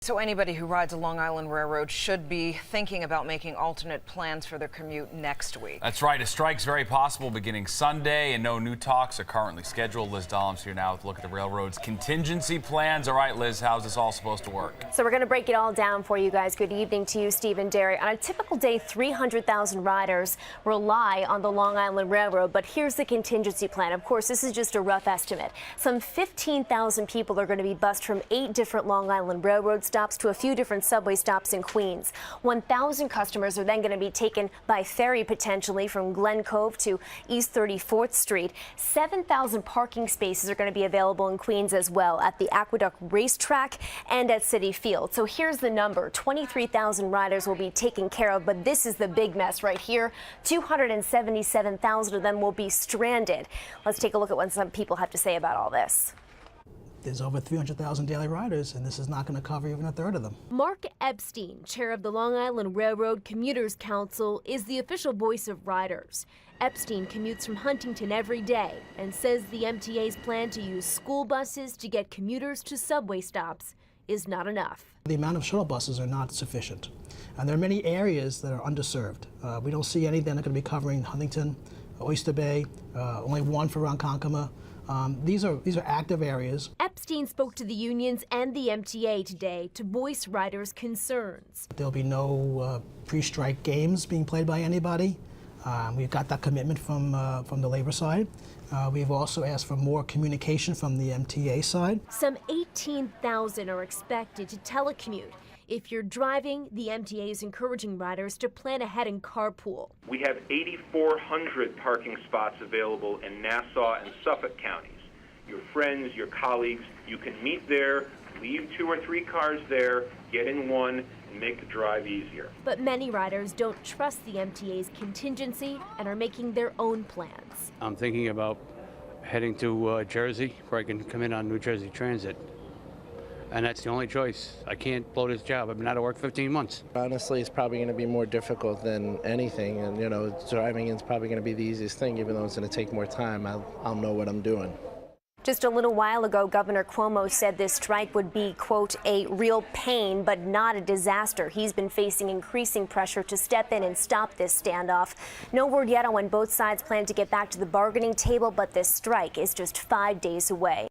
So anybody who rides a Long Island Railroad should be thinking about making alternate plans for their commute next week. That's right. A strike's very possible beginning Sunday, and no new talks are currently scheduled. Liz Dollum's here now with a look at the railroad's contingency plans. All right, Liz, how's this all supposed to work? So we're going to break it all down for you guys. Good evening to you, Steve and Derry. On a typical day, 300,000 riders rely on the Long Island Railroad, but here's the contingency plan. Of course, this is just a rough estimate. Some 15,000 people are going to be bused from 8 different Long Island Railroad stops to a few different subway stops in Queens. 1,000 customers are then going to be taken by ferry potentially from Glen Cove to East 34th Street. 7,000 parking spaces are going to be available in Queens as well at the Aqueduct Racetrack and at Citi Field. So here's the number. 23,000 riders will be taken care of, but this is the big mess right here. 277,000 of them will be stranded. Let's take a look at what some people have to say about all this. There's over 300,000 daily riders, and this is not going to cover even a third of them. Mark Epstein, chair of the Long Island Railroad Commuters Council, is the official voice of riders. Epstein commutes from Huntington every day and says the MTA's plan to use school buses to get commuters to subway stops is not enough. The amount of shuttle buses are not sufficient, and there are many areas that are underserved. We don't see any that are going to be covering Huntington, Oyster Bay, only one for Ronkonkoma. These are active areas. Epstein spoke to the unions and the MTA today to voice riders' concerns. There'll be no pre-strike games being played by anybody. We've got that commitment from the labor side. We've also asked for more communication from the MTA side. Some 18,000 are expected to telecommute. If you're driving, the MTA is encouraging riders to plan ahead and carpool. We have 8,400 parking spots available in Nassau and Suffolk counties. Your friends, your colleagues, you can meet there, leave 2 or 3 cars there, get in one, and make the drive easier. But many riders don't trust the MTA's contingency and are making their own plans. I'm thinking about heading to Jersey, where I can come in on New Jersey Transit. And that's the only choice. I can't blow this job. I've been out of work 15 months. Honestly, it's probably going to be more difficult than anything. And, you know, driving is probably going to be the easiest thing, even though it's going to take more time. I'll know what I'm doing. Just a little while ago, Governor Cuomo said this strike would be, quote, a real pain, but not a disaster. He's been facing increasing pressure to step in and stop this standoff. No word yet on when both sides plan to get back to the bargaining table, but this strike is just 5 days away.